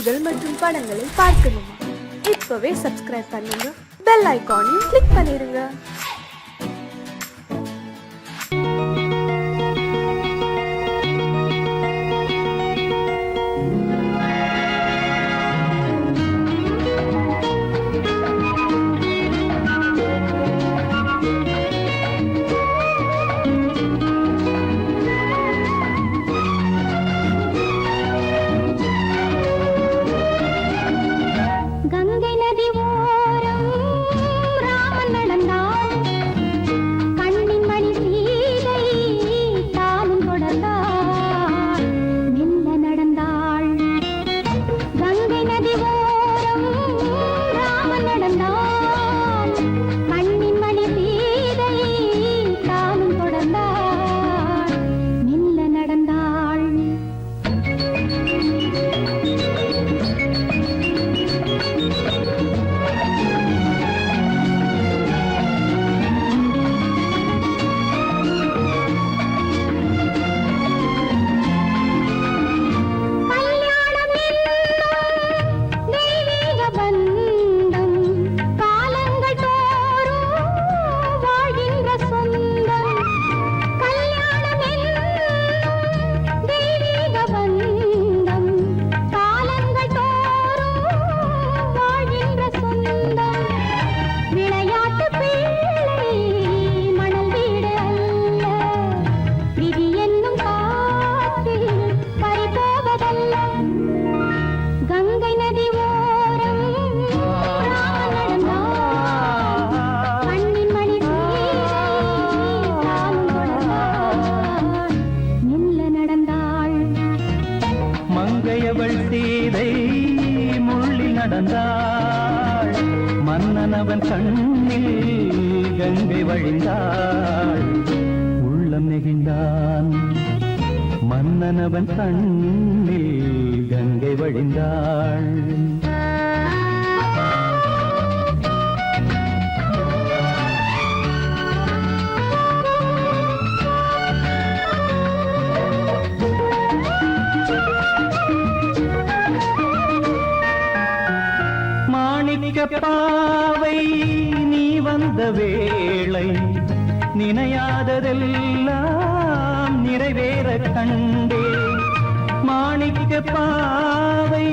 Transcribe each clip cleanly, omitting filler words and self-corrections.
நிகழ்ச்சிகள் மற்றும் படங்களை பார்க்கணுமா? இப்பவே சப்ஸ்கிரைப் பண்ணுங்க, பெல் ஐகானையும் கிளிக் பண்ணிருங்க. மன்னனவன் கண்ணில் கங்கை வழிந்தாள், உள்ளம் நெகிழ்ந்தான். மன்னனவன் கண்ணில் கங்கை வழிந்தாள். பாவை நீ வந்த வேளை நினையாததெல்லாம் நிறைவேற கண்டே. மாணிக்க பாவை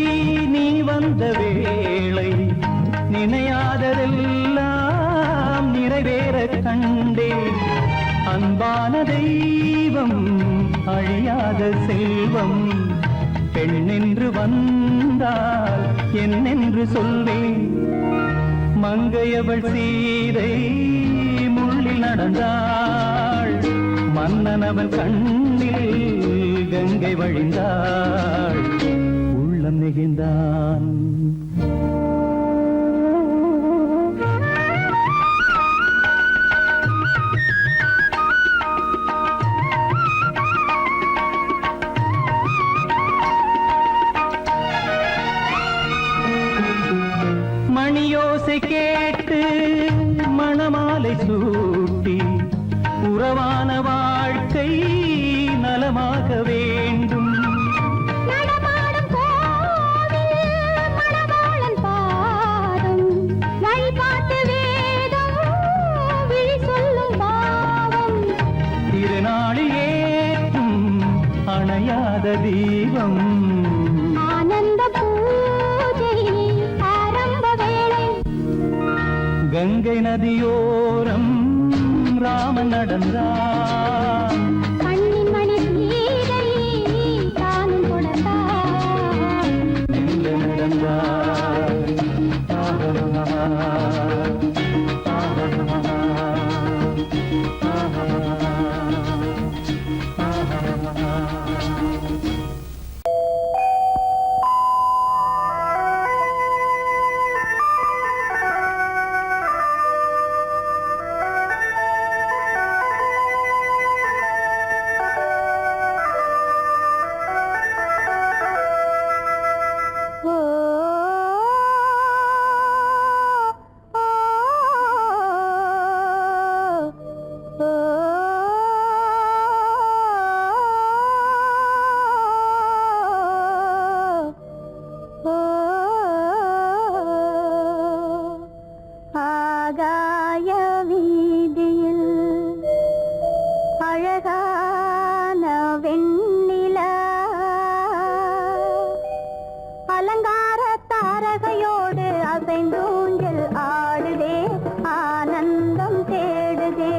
நீ வந்த வேளை நினையாததெல்லாம் நிறைவேற கண்டே. அன்பான தெய்வம் அழியாத செல்வம் பெண்ணென்று வந்தால் என்னென்று சொல்வேன். மங்கையவள் சீதை முள்ளில் நடந்தாள், மன்னனவன் கண்ணில் கங்கை வழிந்தாள், உள்ளம் நெகிழ்ந்தான். மணியோசை கேட்டு மணமாலை சூட்டி உறவான வாழ்க்கை நலமாக வேண்டும். திருநாளில் ஏற்றும் அணையாத தீபம் கங்கை நதியோரம் ராமன் நடந்தான். கண்ணிமணி சீதை தானும் கொடுத்தான். நடந்தான். அலங்கார தாரகையோடு அசைந்தூஞ்சல் ஆடுதே ஆனந்தம் தேடுதே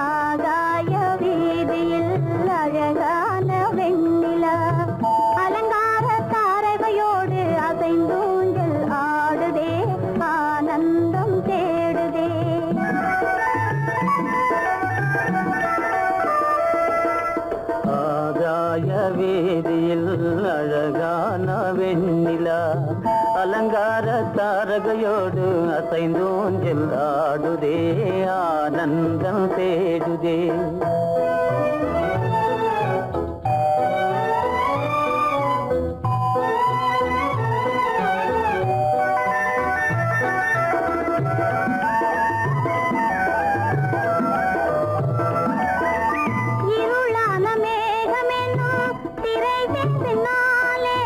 ஆகாய வீதியில் அழகான வெண்ணிலா அலங்கார தாரகையோடு அசைந்தூஞ்சல் ஆடுதே ஆனந்தம் தேடுதே ஆகாய வீதியில் அழகான வெண்ணிலா அலங்கார தாரகையோடு அசைந்தூஞ்சல் ஆடுதே ஆனந்தம் தேடுதே இருளான மேகமென்னும் திரை பின்னாலே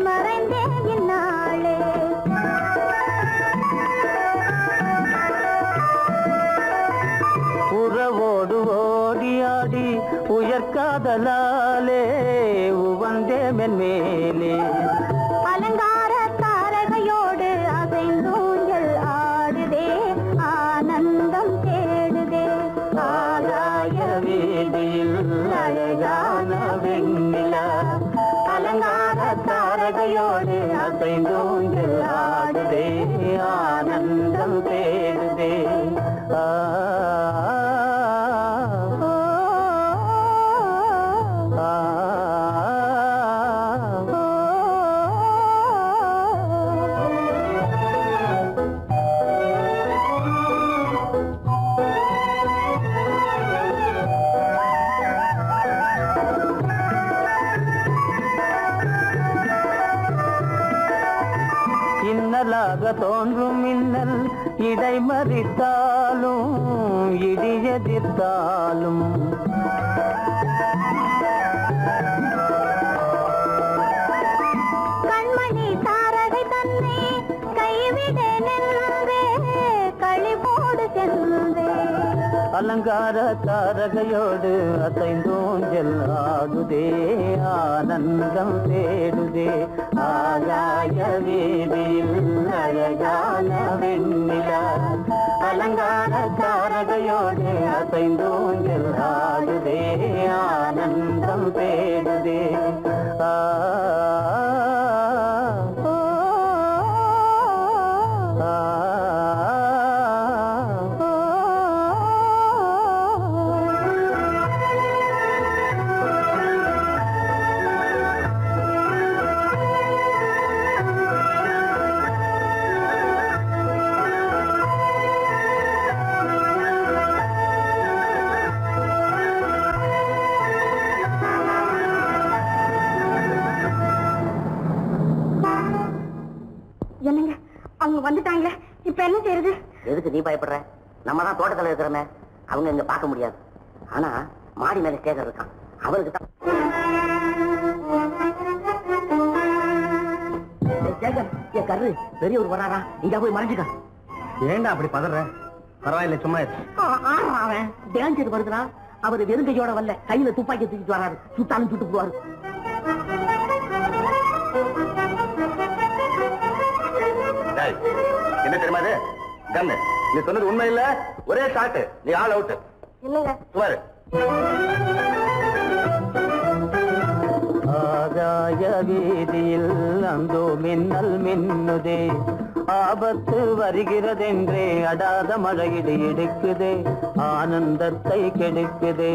மறைந்தே இந்நாளே உறவோடு ஓடியாடி உயர்காதலாலே உவந்தே மென்மேலே அலங்கார தாரகையோடு அசைந்தூஞ்சல் ஆடுதே ஆனந்தம் தேடுதே ஆகாய வீதியில் அழகான வெண்ணிலா அலங்கார தாரகையோடு அசைந்தூஞ்சல் ஆடுதே ஆனந்தம் தேடுதே ஆ இன்னலாக தோன்றும் மின்னல் இடை மறித்தாலும் இடி எதிர்த்தாலும் கண்மணி தாரகை தன்னை கைவிட நின்றே களிபோடு சென்றே அலங்கார தாரகையோடு அசைந்தூஞ்சல் ஆடுதே ஆனந்தம் தேடுதே ஆகாய வீதியில் அழகான வெண்ணிலா அலங்கார தாரகையோடு அசைந்தூஞ்சல் ஆடுதே ஆனந்தம் தேடுதே ஆ என்னங்க அவங்க வந்துட்டாங்களே இப்ப என்ன செய்யறது எதுக்கு நீ பயப்படுற? நம்ம தான் தோட்டத்துல இருக்கிறோமே, அவங்க இங்க பார்க்க முடியாது. ஆனா மாடி மேல சேகர் இருக்கான், அவருக்கு தான். சேகர், என் கரு பெரியவர் வராரா, இங்க போய் மறைஞ்சுக்க. ஏண்டா அப்படி பதற? பரவாயில்ல, சும்மா அவன் டேஞ்சர் வருதுனா, அவர் வெறுங்கையோட வரல, கையில துப்பாக்கி தூக்கிட்டு வராரு, சுட்டாலும் சுட்டு போவாரு. என்ன தெரியுமா இது? கண்ணு, நீ சொன்னது உண்மை இல்ல, ஒரே ஷாட், நீ ஆல் அவுட். இல்லங்க சுமாரு. ஆகாய வீதியில் அந்தோ மின்னல் மின்னுதே, ஆபத்து வருகிறதென்றே அடாத மழையிடு இடுக்குதே, ஆனந்தத்தை கெடுக்குதே.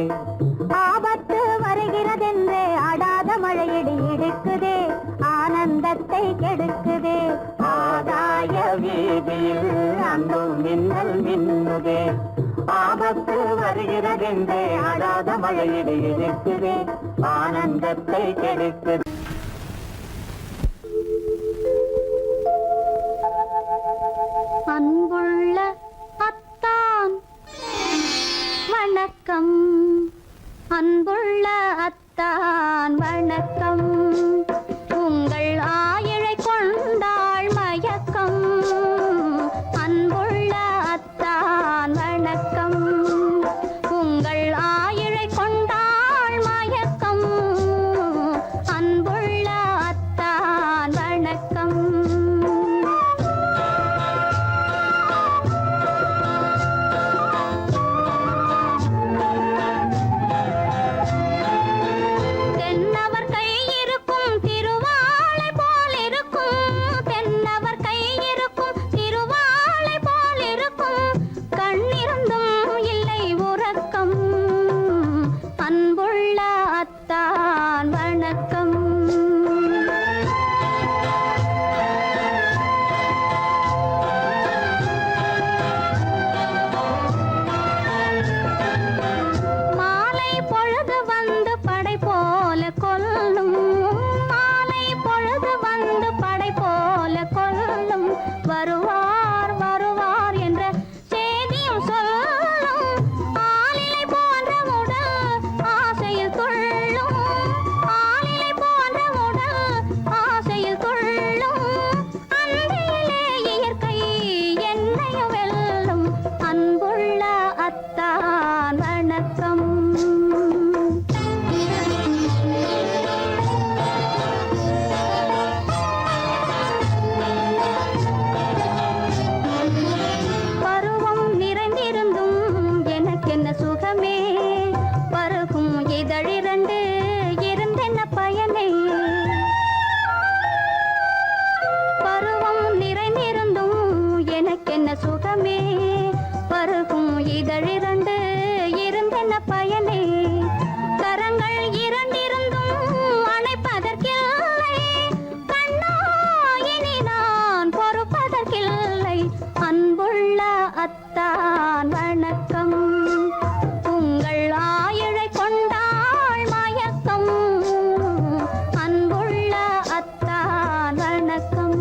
ஆபத்து வருகிறதென்றே அடாத மழையிடி இடுக்குதே, ஆனந்தத்தை கெடுக்குதே. ஆகாய வீதியில் அந்தோ மின்னல் மின்னுதே, ஆபத்து வருகிறதென்றே அடாத மழையிடு இடுக்குதே, ஆனந்தத்தை கெடுக்குதே. அன்புள்ள அத்தான் வணக்கம், அன்புள்ள அத்தான் வணக்கம், உங்கள் ஆயிழை கொண்டாள் மயக்கம், அன்புள்ள அத்தான் வணக்கம், உங்கள் ஆயிழை கொண்டாள் மயக்கம், அன்புள்ள வருவார் வருவார் என்ற செய்தியும் சொல்லும். ஆலிலை போன்ற உடல் ஆசையில் துள்ளும். ஆலிலை போன்ற உடல் ஆசையில் துள்ளும். அன்றையிலே இயற்கை என்னையும் வெல்லும். அன்புள்ள அத்தான் வணக்கம். பருவம் நிறைந்திருந்தும் எனக்கென்ன சுகமே, பருகும் இதழிரண்டு இருந்தென்ன பயனே. பருவம் நிறைந்திருந்தும் எனக்கென்ன சுகமே, பருகும் இதழிரண்டு இருந்தென்ன பயனே. கரங்கள் இரண்டிருந்தும் அணைப்பதற்கில்லை, கண்ணா இனி நான் பொறுப்பதற்கில்லை. அன்புள்ள அத்தான் வணக்கம். உங்கள் ஆயுளை கொண்டாள் மயக்கம். அன்புள்ள அத்தான் வணக்கம்.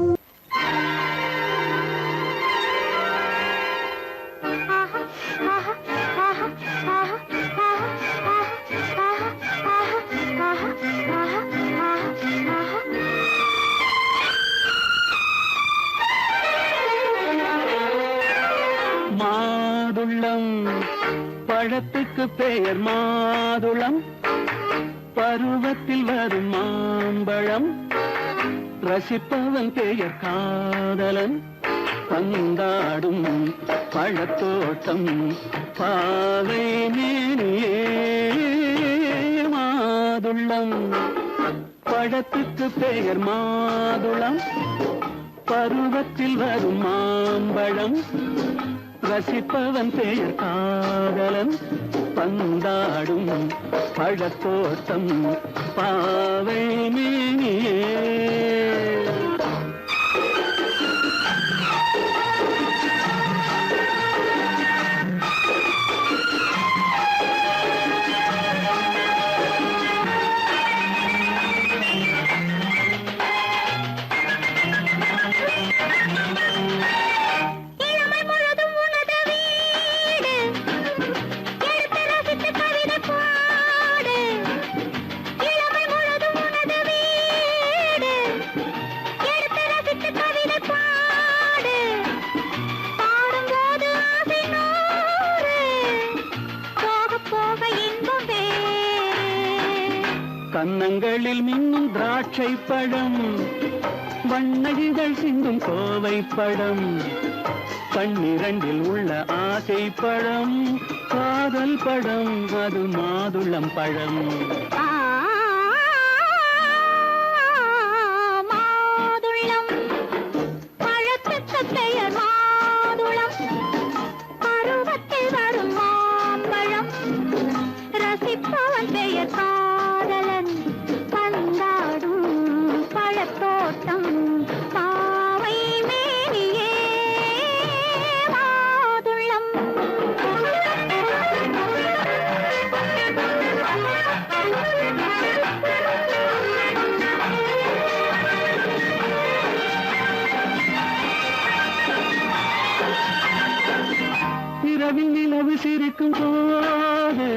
மாதுளம் பழத்துக்கு பெயர் மாதுளம், பருவத்தில் வரும் மாம்பழம். ரசிப்பவன் பெயர் காதலன், பந்தாடும் பழத்தோட்டம் பாவை மேனியே. மாதுளம் பழத்துக்கு பெயர் மாதுளம், பருவத்தில் வரும் மாம்பழம். ரசிப்பவன் பெயர் காதலன், பந்தாடும் பழத்தோட்டம் பாவை மேனியே. இளமை முழுதும் உனது வீடு, எடுத்து ரசித்து கவிதை பாடு. இளமை முழுதும் உனது வீடு, எடுத்து ரசித்து கவிதை பாடு. பாடும்போது ஆசை நூறு, போக போக இன்பம் வேறு. கன்னங்களில் மின்னும் திராட்சை பழம், வண்ணகிகள் சிந்தும் கோவை பழம். பன்னிரண்டில் உள்ள ஆசை பழம், காதல் பழம், அது மாதுளம் பழம். மாதுளம் பழத்துக்கு பெயர் மாதுளம், பருவத்தில் வரும் மாம்பழம். ரசிப்பவன் பெயர் காதலன், பந்தாடும் பழத்தோட்டம் பாவை மேனியே. மாதுளம் இரவில் நிலவு சிரிக்கும் போது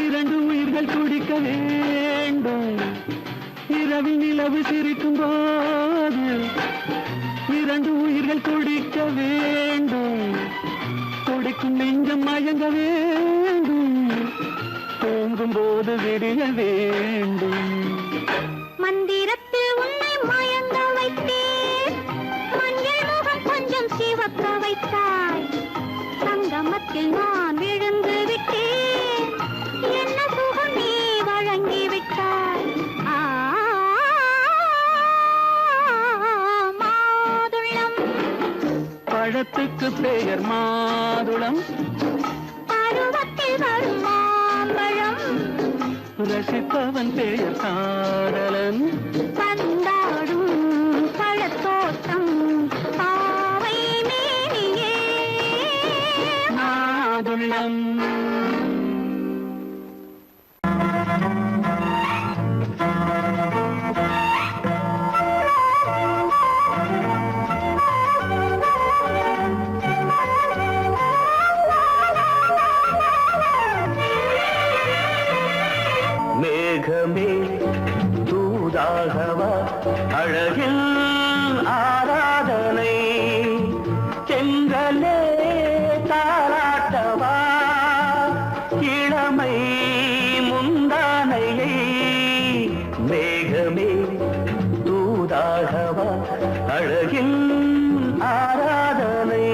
இரண்டு உயிர்கள் துடிக்க வேண்டும். இரவில் நிலவு சிரிக்கும் போது இரண்டு உயிர்கள் துடிக்க வேண்டும். துடிக்கும் நெஞ்சம் மயங்க வேண்டும், தூங்கும் போது விடிய வேண்டும். மந்திரத்தில் உன்னை மயங்க வைத்தேன், மஞ்சள் முகம் கொஞ்சம் சிவக்க வைத்தாய். சங்கமத்தில் நான் விழுந்து விட்டேன், என்ன சுகம் நீ வழங்கி விட்டாய். மாதுளம் பழத்துக்கு பெயர் மாதுளம், பருவத்தில் வரும் மாம்பழம். ரசிப்பவன் பெயர் காதலன், பந்தாடும் பழத்தோட்டம் பாவை மேனியே. மாதுளம். தூதாகவா அழகின் ஆராதனை.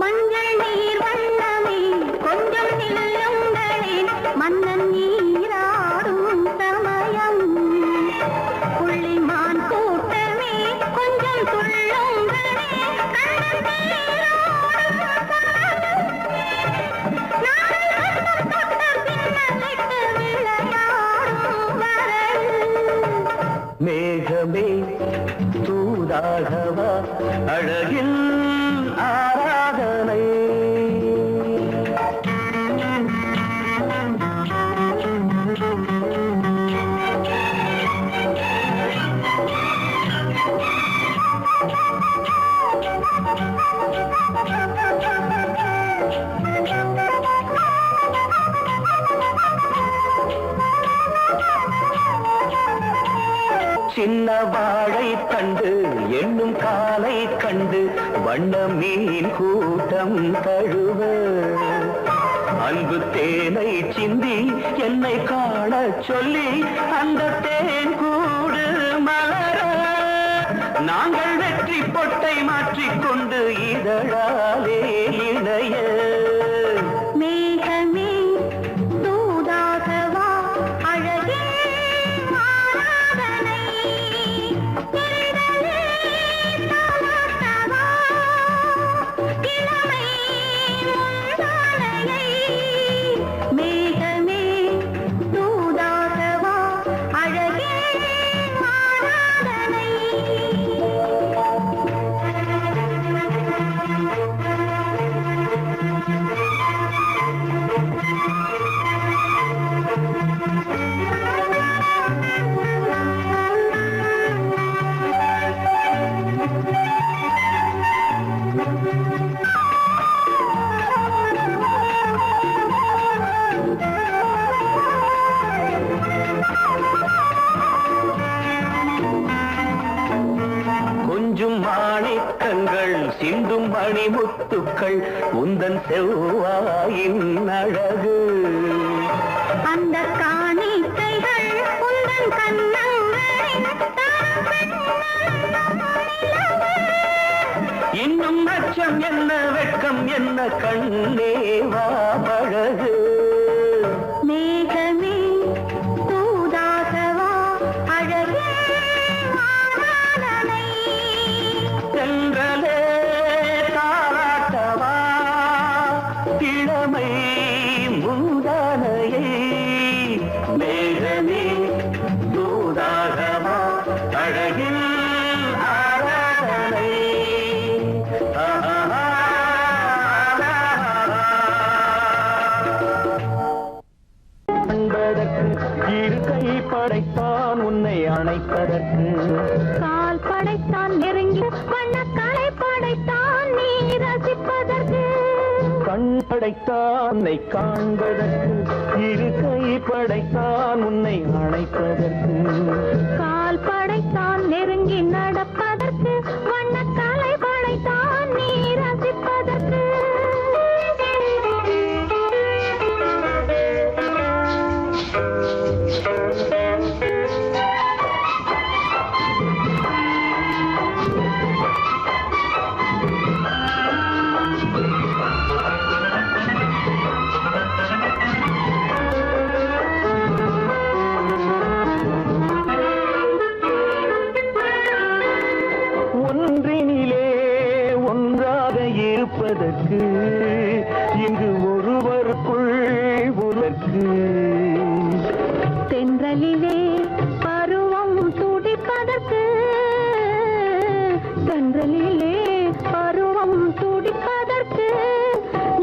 மஞ்சள் நீர் வண்ணமே கொஞ்சம் நில்லுங்களே மன்னன் நீராடும் சமயம் புள்ளிமான் கூட்டமே கொஞ்சம் துள்ளுங்களே கண்ணன் நீராடும் பின்னலிட்டு விளையாடும் வரையில் மேகமே தூதாகவா அழகில் ஆராதனை. சின்ன வாழை கண்டு எண்ணும் காலை கண்டு வண்ண மீன் கூட்டம் தழுவ அன்பு தேனை சிந்தி என்னை காண சொல்லி அந்த தேன் கூடு மலர நாங்கள் வெற்றி பொட்டை மாற்றிக்கொண்டு இதழாலே இணைய. மேகமே தூதாகவா அழகே ஆராதனை திருடலே தாலாட்டவா இளமை முந்தானையை. மேகமே தூதாகவா அழகே ஆராதனை. கொஞ்சும் மாணிக்கங்கள் சிந்தும் மணிமுத்துக்கள் உந்தன் செவ்வாயின் அழகு. அந்த காணிக்கைகள் உந்தன் கண்ணங்களின் இன்னும் அச்சம் என்ன வெட்கம் என்ன கண்ணே வா பழகு. மேகமே தூதாகவா அழகே ஆராதனை. சென்றலே தாராட்டவா இளமை முந்தானையை. மேகமே தூதாகவா அழகில் ஆராதனை. அன்பதற்கு இரு கை படைத்தான் உன்னை அணைப்பதற்கு. கால் படைத்தான் நெருங்கி வண்ணக்காலை படைத்தான் நீ ரசிப்பதற்கு. கண் படைத்தான் உன்னை காண்பதற்கு. இரு கை படைத்தான் உன்னை அணைப்பதற்கு. கால் படைத்தான் நெருங்கி நடப்பதற்கு. வண்ணக்காலை படைத்தான் நீ ரசிப்பதற்கு. ஒன்றினிலே ஒன்றாக இருப்பதற்கு இங்கு ஒருவருக்குள் உலக்கு. தென்றலிலே பருவம் துடிப்பதற்கு. தென்றலிலே பருவம் துடிப்பதற்கு.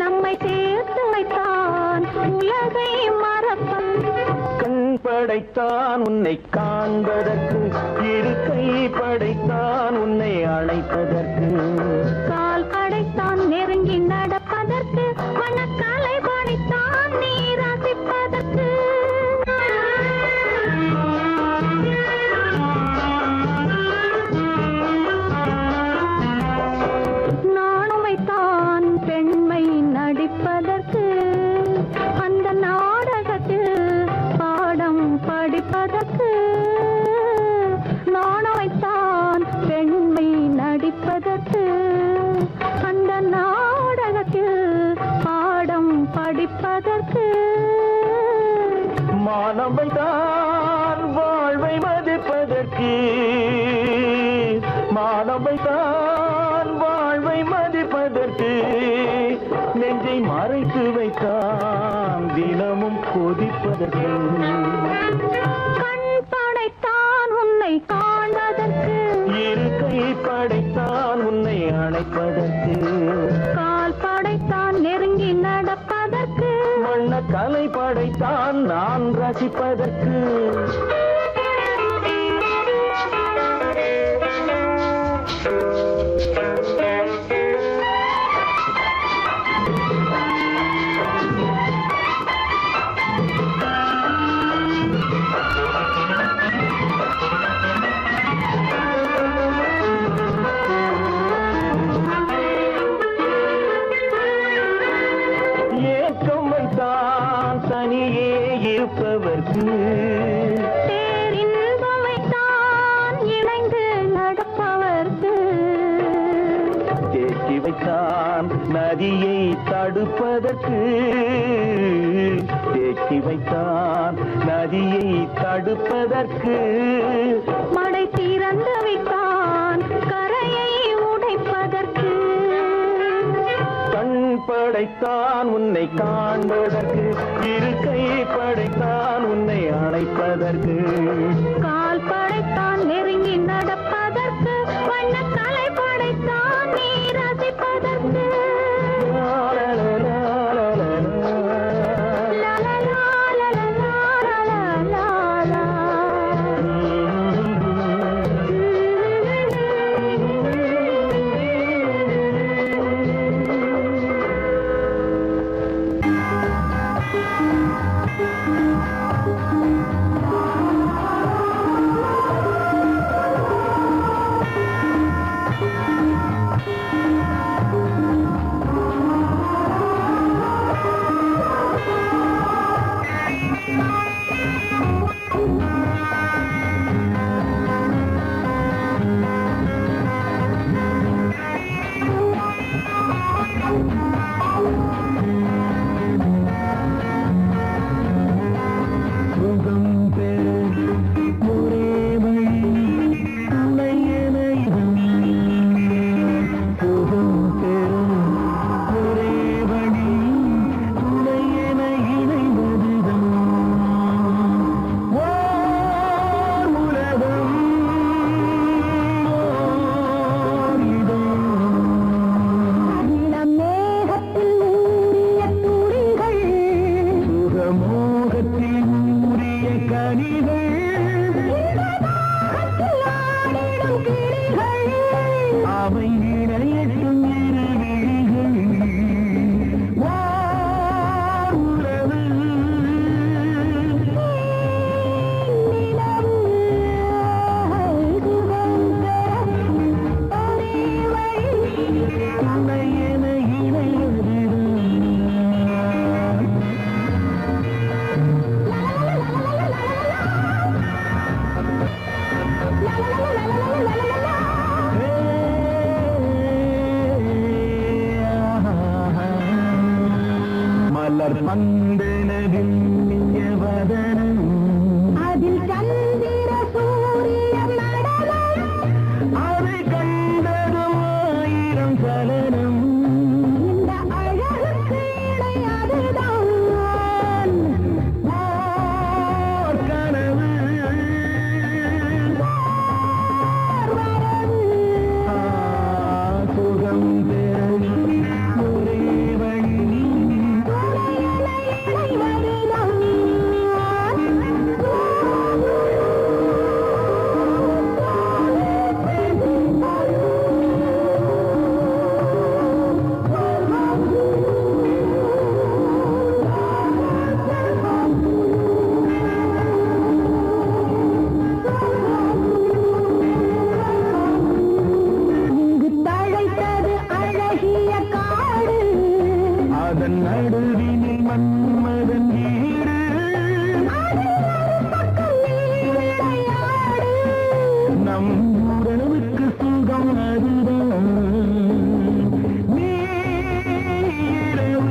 நம்மை சேர்த்து வைத்தான் உலகை மறப்பன். கண் படைத்தான் உன்னை காண்பதற்கு. இரு கை படைத்தான் உன்னை அழைப்பதற்கு. கால் படை துடிப்பதற்கு மானவை தான் வாழ்வை மதிப்பதற்கு மானவை தான் வாழ்வை மதிப்பதற்கு நெஞ்சை மறைத்து வைத்தான் தினமும் கொதிப்பதற்கு கண் படைத்தான் உன்னை காண்பதற்கு இருக்கை படைத்தான் உன்னை அணைப்பதற்கு கால் படைத்தான் நெருங்கி நடப்பதற்கு வண்ண கலை படைத்தான் நான் ரசிப்பதற்கு ஏக்கம் வைத்தான் தனியே இருப்பவர்க்கு பேரின்பம் வைத்தான் இணைந்து நடப்பவர்க்கு தேக்கி வைத்தான் நதியை தடுப்பதற்கு தேக்கி வைத்தான் நதியை தடுப்பதற்கு மடை திறந்து வைத்தான் கரையை உடைப்பதற்கு கண் படைத்தான் உன்னை காண்பதற்கு இருக்கை படைத்தான் உன்னை அணைப்பதற்கு கால் படைத்தான் நெருங்கி நடப்பதற்கு வண்ண கலை படைத்தான் நீ ரசிப்பதற்கு மலர் பந்தனவில் வதனம் அதில் சந்திர சூரிய நடனம் அதை கண்டதும் ஆயிரம் சலனம் இந்த அழகுக்கு இணை அதுதான் ஓர் கனவு சுகம் பெறும் ஒரே வழி அதன் நடுவினில் மன்மதன் வீடு நம் உறவுக்கு சுகம் அதுதான் நீரவு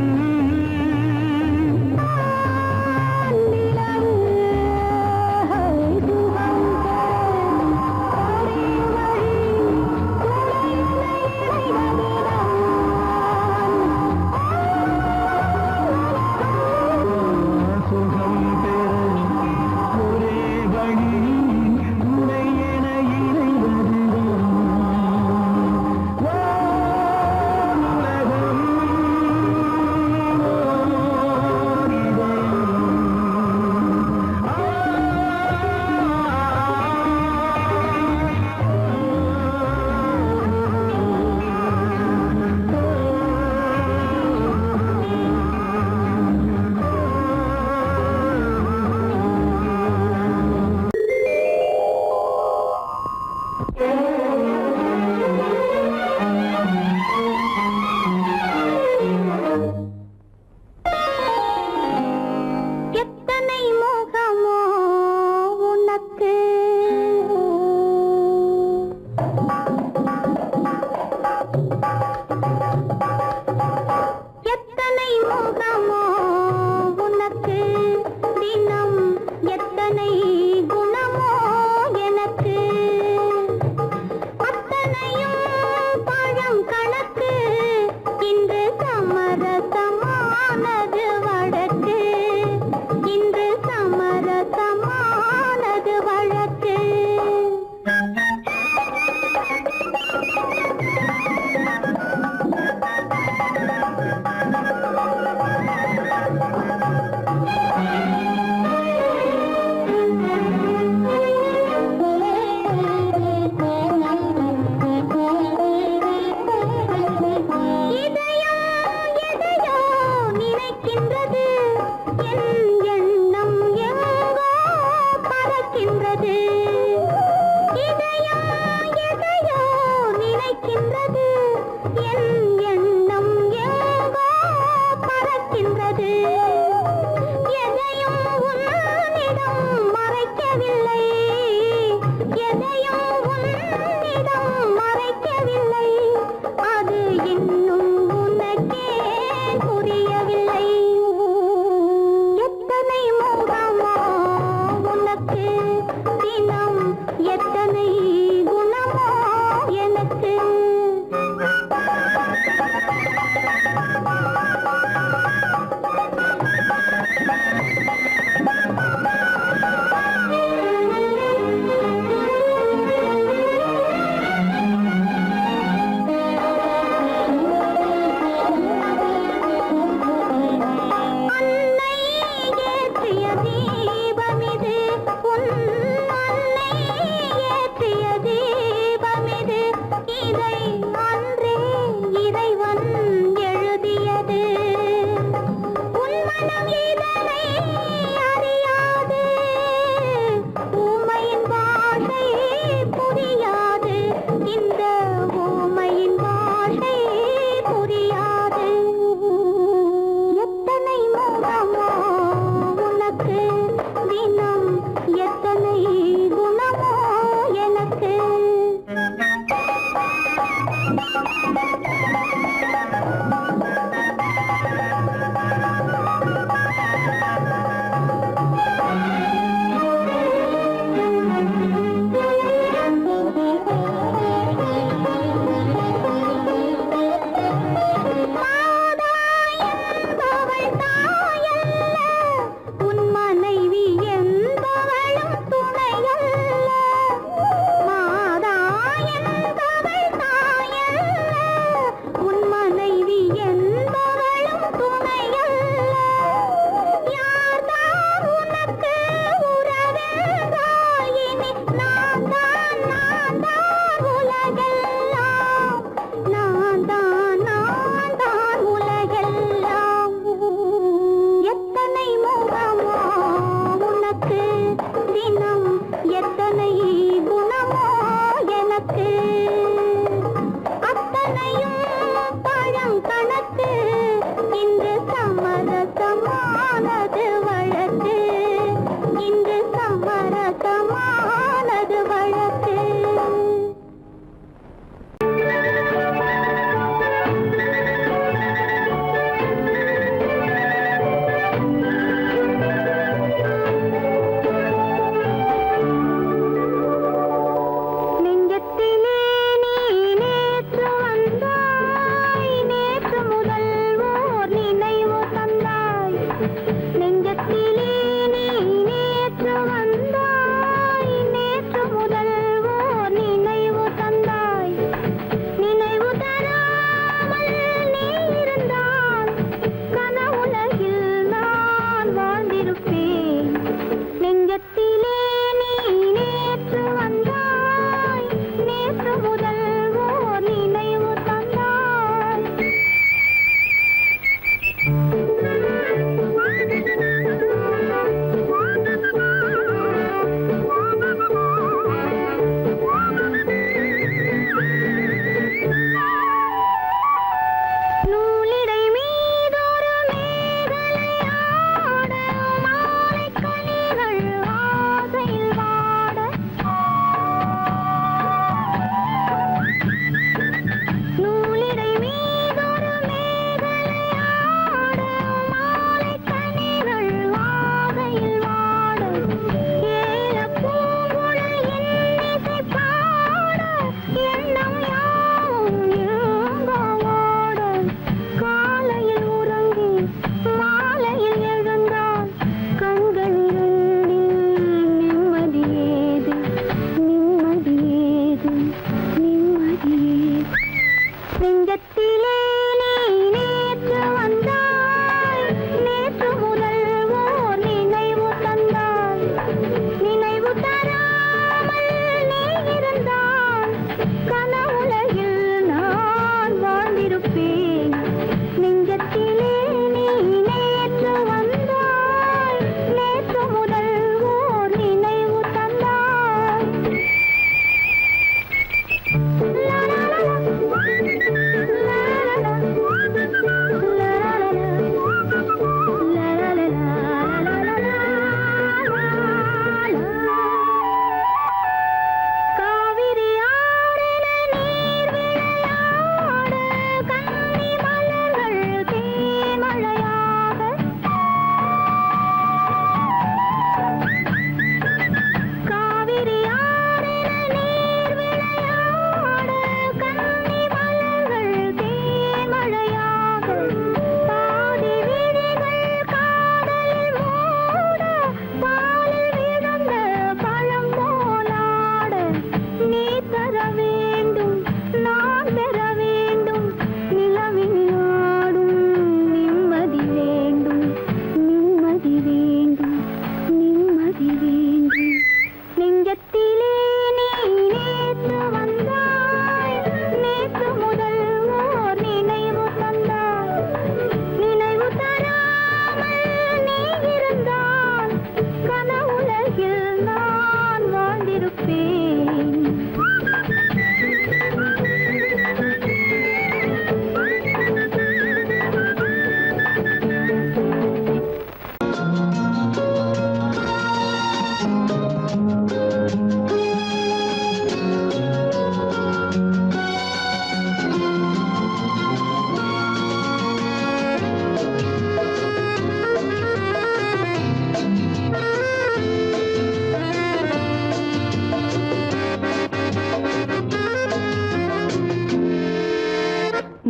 வழக்கு இன்று சமரசமானது வழக்கு இன்று சமரசமானது வழக்கு நெஞ்சத்திலே நீ நேற்று வந்தாய் நேற்று முதல் ஓர் நினைவு தந்தாய் நெஞ்சத்திலே நீ நேற்று வந்தாய் நேற்று முதல் ஓர் நினைவு தந்தாய் நினைவு தராமல் நீ இருந்தால் கனவுலகில் நான் வாழ்ந்திருப்பேன் நெஞ்சத்திலே நீ நேற்று வந்தாய் நேற்று முதல் ஓர் நினைவு தந்தாய் நூலிடை மீதொரு மேகலையாட மாலைக் கனிகள் ஆசையில் வாட நூலிடை மீதொரு மேகலையாட மாலைக் கனிகள் ஆசையில் வாட ஏலப் பூங்குழல் இன்னிசை பாட எண்ணம் யாவும் எங்கோ ஓட காலையில் உறங்கி மாலையில் எழுந்தால் கண்கள் இரண்டில் நிம்மதி ஏது நிம்மதி ஏது நிம்மதி ஏது நெஞ்சத்திலே நீ நேற்று வந்தாய் நேற்று முதல் ஓர் நினைவு தந்தாய் நினைவு தராமல் நீ இருந்தால் கனவுலகில் நான் வாழ்ந்திருப்பேன் நெஞ்சத்திலே நீ நேற்று வந்தாய் நேற்று முதல் ஓர் நினைவு தந்தாய் காவிரி ஆறின நீர் விளையாட கன்னி மலர்கள் தேன்மழையாக காவிரி ஆறின நீர் விளையாட கன்னி மலர்கள் தேன்மழையாக பாதி விழிகள் காதலில் மூட பாலில் விழுந்த பழம் போலாட நீ தர வேண்டும் நான் பெற வேண்டும் நிலவில் ஆடும் நிம்மதி வேண்டும் நிம்மதி வேண்டும் நிம்மதி வேண்டும் நெஞ்சத்திலே நீ நேற்று வந்தாய் நேற்று முதல் ஓர் நினைவு தந்தாய் நினைவு தராமல் நீ இருந்தால் கனவுலகில் நான் வாழ்ந்திருப்பேன்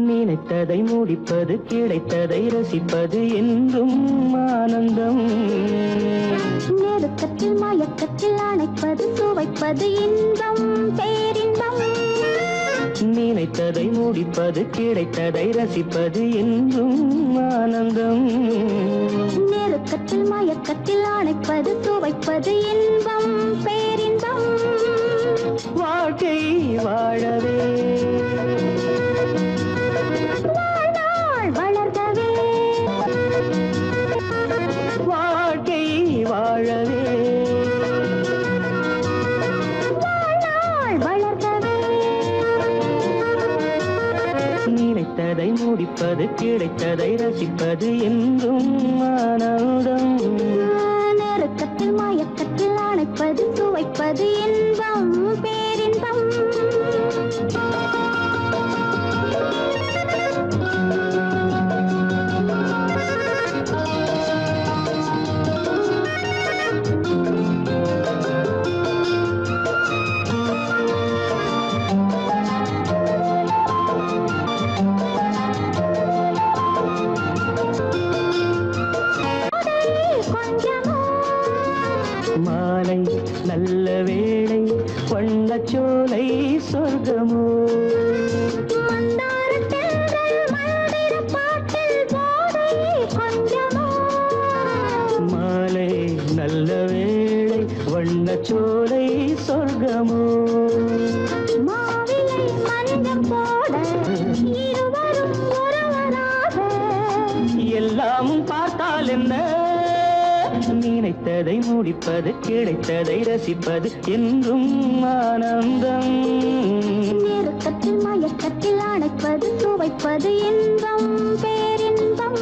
நினைத்ததை முடிப்பது கிடைத்ததை ரசிப்பது என்றும் ஆனந்தம் நெருக்கத்தில் மயக்கத்தில் அணைப்பது சுவைப்பது இன்பம் பேரின்பம் நினைத்ததை முடிப்பது கிடைத்ததை ரசிப்பது என்றும் ஆனந்தம் நெருக்கத்தில் மயக்கத்தில் அணைப்பது சுவைப்பது இன்பம் பேரின்பம் வாழ்க்கை வாழவே வாழ்நாள் வளர்கவே வாழ்க்கை வாழவே வாழ்நாள் வளர்கவே நினைத்ததை முடிப்பது முடிப்பது கிடைத்ததை ரசிப்பது என்றும் ஆனந்தம். நெருக்கத்தில் மயக்கத்தில் அணைப்பது சுவைப்பது இன்பம் பேரின்பம். மாலை நல்ல வேளை வண்ணச்சோலை சொர்க்கமோ. மாலை நல்ல வேளை வண்ணச்சோலை சொர்க்கமோ. மாவிலை மஞ்சம் போட இருவரும் ஒருவராக எல்லாமும் பார்த்தால் என்ன, நினைத்ததை முடிப்பது கிடைத்ததை ரசிப்பது என்றும் ஆனந்தம். நெருக்கத்தில் மயக்கத்தில் அணைப்பது சுவைப்பது இன்பம் பேரின்பம்.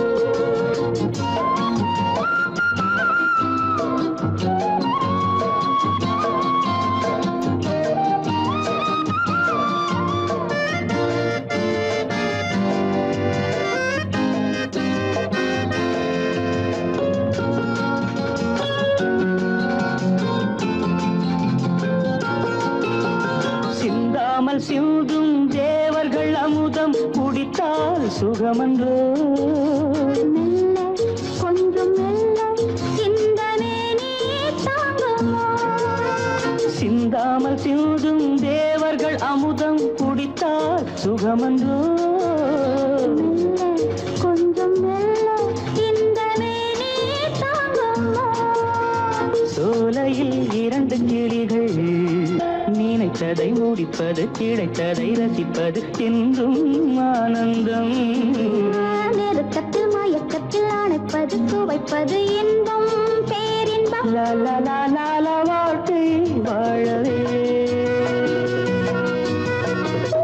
சிந்தாமல் சிந்தும் தேவர்கள் அமுதம் குடித்தால் சுகமன்றோ. மெல்ல கொஞ்சம் மெல்ல சிந்தனை நீ தாங்குமோ. சிந்தாமல் சிந்தும் தேவர்கள் அமுதம் குடித்தால் சுகமன்றோ. மெல்ல கொஞ்சம் மெல்ல சிந்தனை நீ தாங்குமோ. சோலையில் இரண்டு கிளிகள் நினைத்ததை முடிப்பது கிடைத்ததை ரசிப்பது என்றும் ஆனந்தம். நெருக்கத்தில் மயக்கத்தில் அணைப்பது சுவைப்பது இன்பம் பேரின்பம். லால வாழ்க்கை வாழவே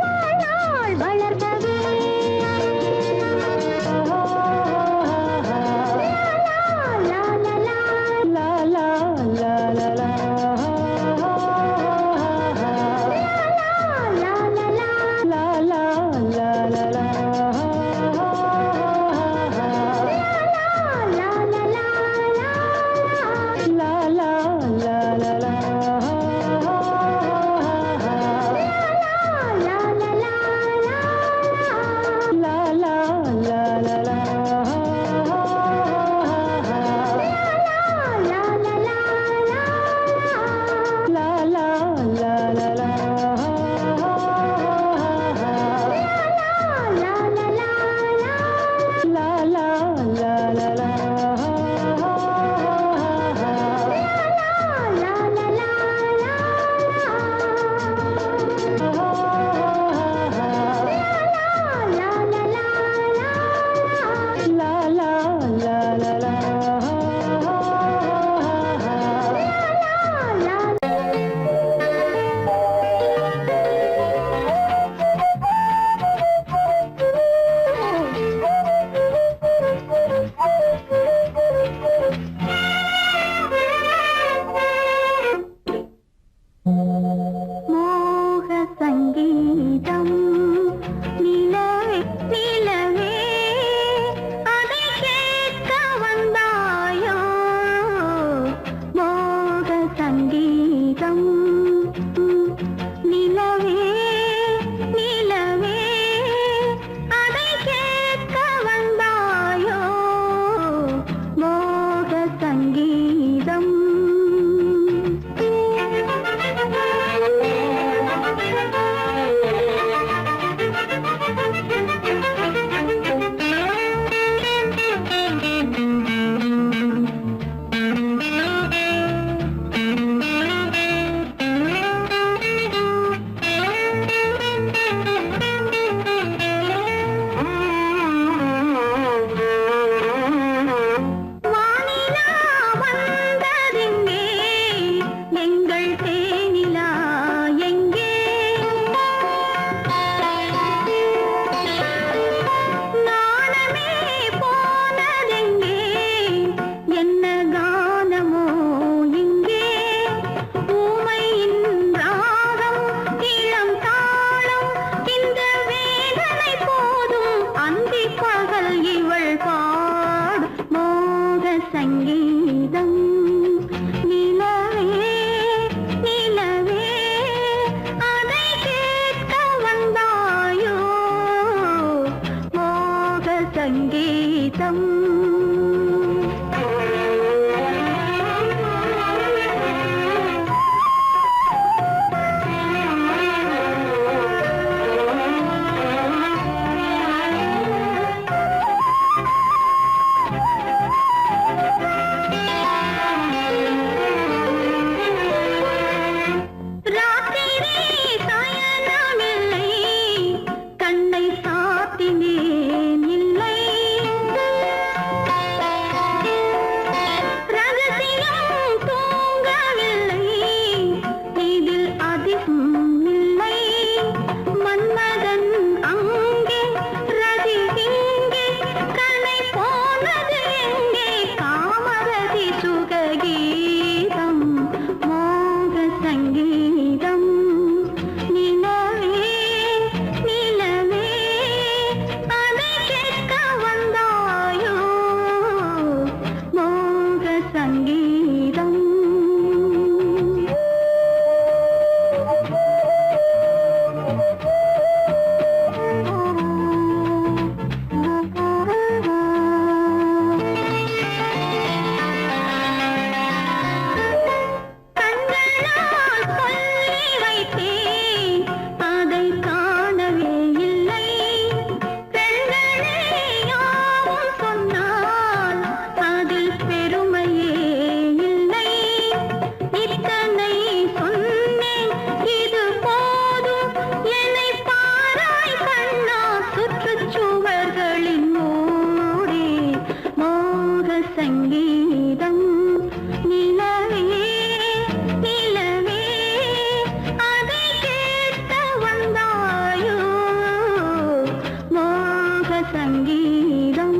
வாழ்நாள் வளர்கவே லா லா லா லாலா லாலா la la சங்கீதம் நிலவே நிலவே அதை கேட்க வந்தாயோ மோக சங்கீதம் சங்கீதம் நிலவே நிலவே அதை கேட்க வந்தாயோ மோக சங்கீதம்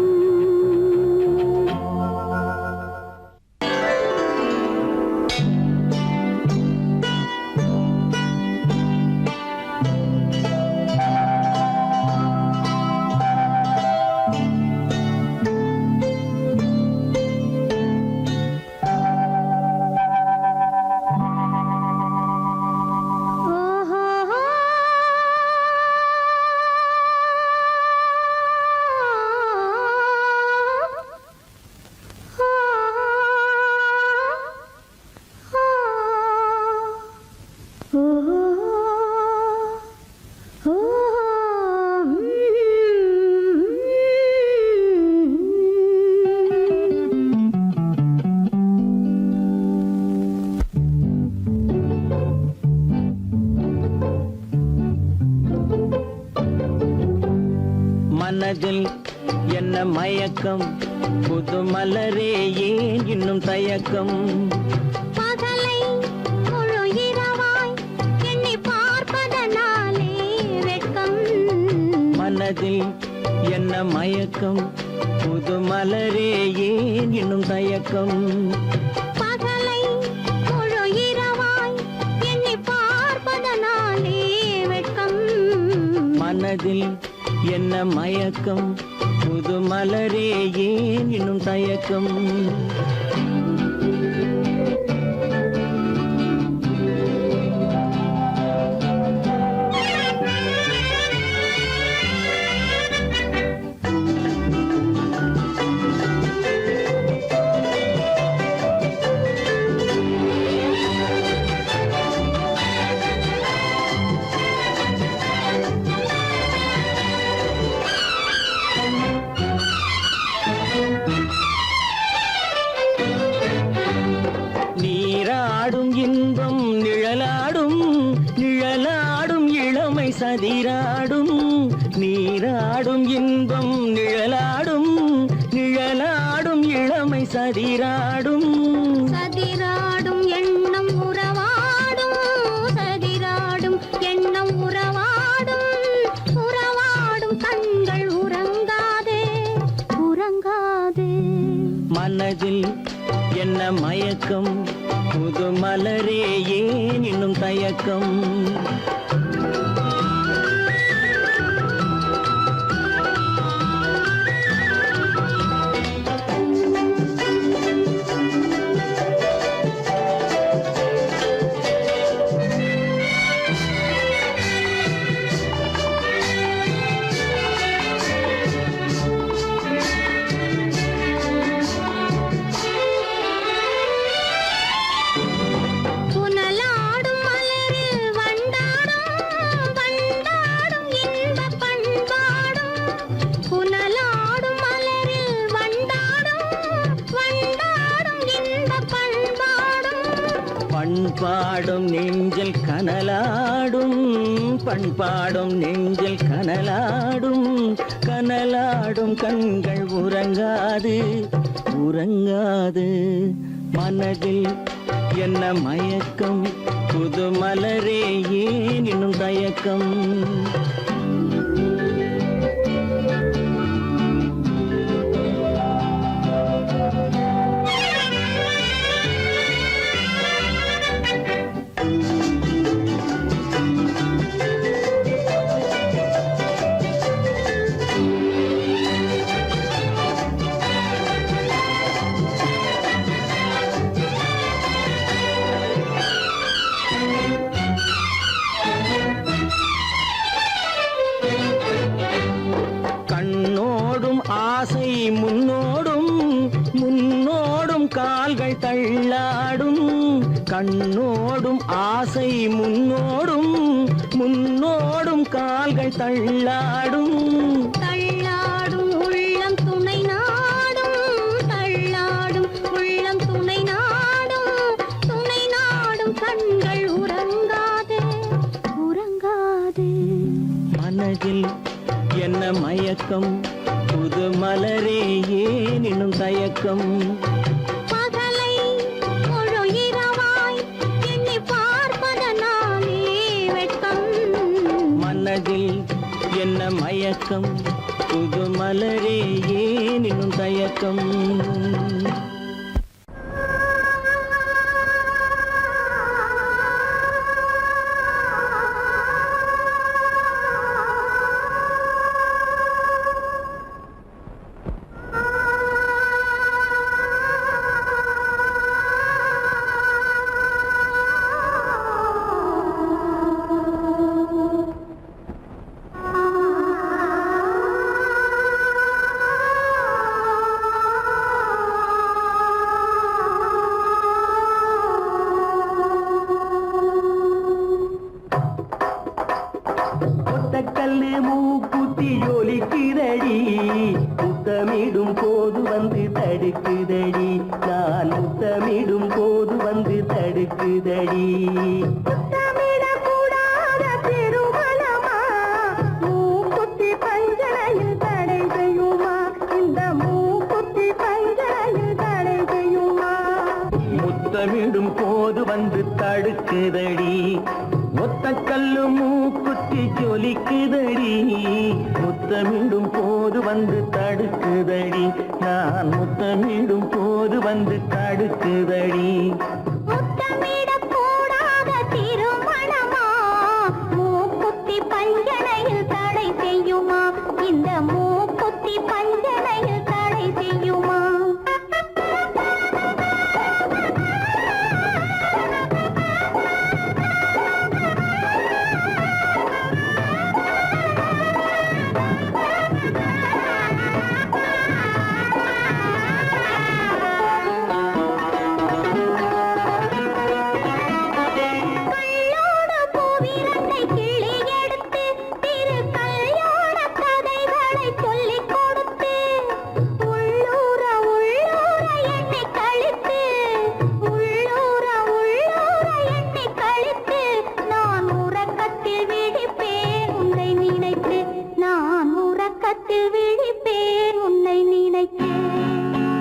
மனதில் என்ன மயக்கம் புது மலரே ஏன் இன்னும் தயக்கம் பகலை முழு இரவாய் எண்ணி பார்ப்பதனாலே வெட்கம் மனதில் என்ன மயக்கம் புது மலரே ஏன் இன்னும் தயக்கம் பகலை முழு இரவாய் எண்ணி பார்ப்பதனாலே வெட்கம் மனதில் என்ன மயக்கம் புது மலரே ஏன் இன்னும் தயக்கம் நீராடும் இன்பம் நிழலாடும் நிழலாடும் இளமை சதிராடும் நீராடும் இன்பம் நிழலாடும் நிழலாடும் இளமை சதிராடும் சதிராடும் எண்ணம் உறவாடும் சதிராடும் எண்ணம் உறவாடும் உறவாடும் கண்கள் உறங்காதே உறங்காதே மனதில் என்ன மயக்கம் புது மலரே ஏன் இன்னும் தயக்கம் பாடும் நெஞ்சில் கனலாடும் பண்பாடும் நெஞ்சில் கனலாடும் கனலாடும் கண்கள் உறங்காது உறங்காது மனதில் என்ன மயக்கம் புது மலரே ஏன் இன்னும் தயக்கம் ஆசை முன்னோடும் முன்னோடும் கால்கள் தள்ளாடும் கண்ணோடும் ஆசை முன்னோடும் முன்னோடும் கால்கள் தள்ளாடும் தள்ளாடும் உள்ளம் துணை நாடும் தள்ளாடும் உள்ளம் துணை நாடும் கண்கள் உறங்காது உறங்காது மனதில் என்ன மயக்கம் புது மலரே ஏன் இன்னும் தயக்கம் பகலை முழு இரவாய் எண்ணி பார்ப்பதனாலே வெட்கம் மனதில் என்ன மயக்கம் புது மலரே ஏன் இன்னும் தயக்கம் கல்லு மூக்குத்தி ஒலிக்குதடி முத்தமிடும் போது வந்து தடுக்குதடி நான் முத்தமிடும் போது வந்து தடுக்குதடி முத்தமிடக்கூடாத திருமணமா மூக்குத்தி பஞ்சனையில் தடை செய்யுமா இந்த மூக்குத்தி பஞ்சனையில் தடை செய்யுமா முத்தமிடும் போது வந்து தடுக்குதடி ஒத்த கல்லு மூக்குத்தி ஜொலிக்குதடி முத்தமிடும் போது வந்து தடுக்குதடி நான் முத்தமிடும் போது வந்து தடுக்குதடி முத்தமிடக்கூடாத திருமணமா மூக்குத்தி பஞ்சனையில் தடை செய்யுமா இந்த மூக்குத்தி பஞ்சனையில் தடை செய்யுமா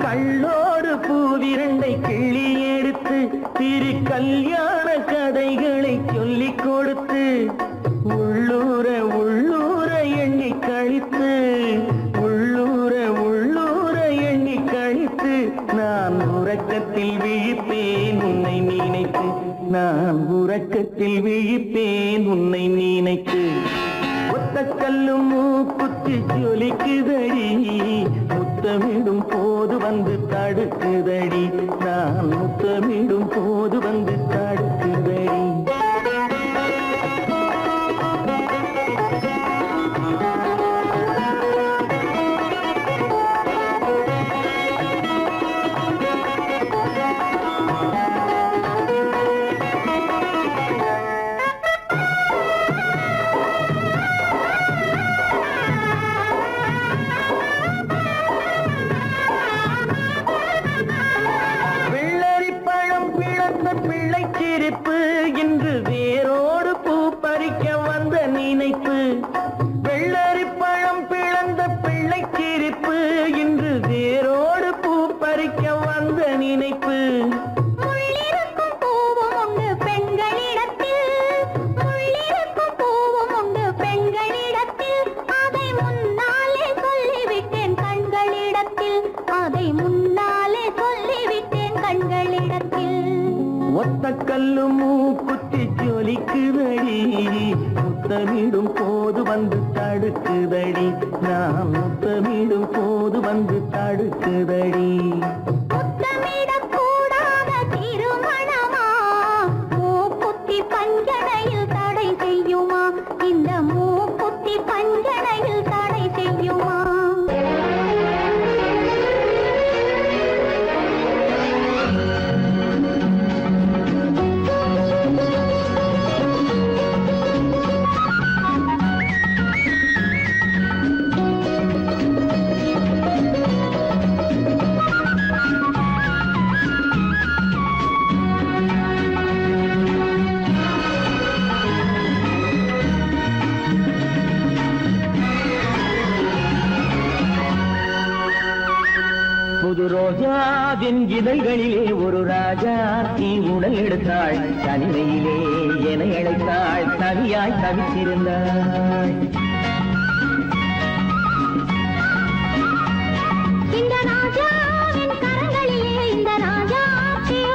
கள்ளோடு பூவிரண்டை கிள்ளி எடுத்து திரு கல்யாண கதைகளை சொல்லிக் கொடுத்து உள்ளூர உள்ளூர எண்ணி கழித்து உள்ளூர உள்ளூர எண்ணி கழித்து நான் உறக்கத்தில் விழிப்பேன் உன்னை நினைத்து நான் உறக்கத்தில் விழிப்பேன் உன்னை நினைத்து ஒத்த கல்லும் மூக்குத்தி ஜொலிக்குதடி முத்தமிடும் போது வந்து தடுக்குதடி நான் முத்தமிடும் போது வந்து தடுக்குதடி பிள்ளைச்சிறு அதை முன்னாலே சொல்லிவிட்டேன் கண்களிடத்தில். ஒத்த கல்லு மூக்குத்தி ஜொலிக்குதடி, முத்தமிடும் போது வந்து தடுக்குதடி, நான் முத்தமிடும் போது வந்து தடுக்குதடி. முத்தமிடக்கூடாத திருமணமா, மூக்குத்தி பஞ்சனையில் தடை செய்யுமா, இந்த மூக்குத்தி பஞ்சனையில் தடை செய்யுமா? புது ரோஜாவின் இதழ்களிலே ஒரு ராஜா நீ உடல் எடுத்தாள், தனிமையிலே என அழைத்தாள், தனியாய் தவித்திருந்தாள். இந்த ராஜாவின் கரங்களிலே இந்த ராஜா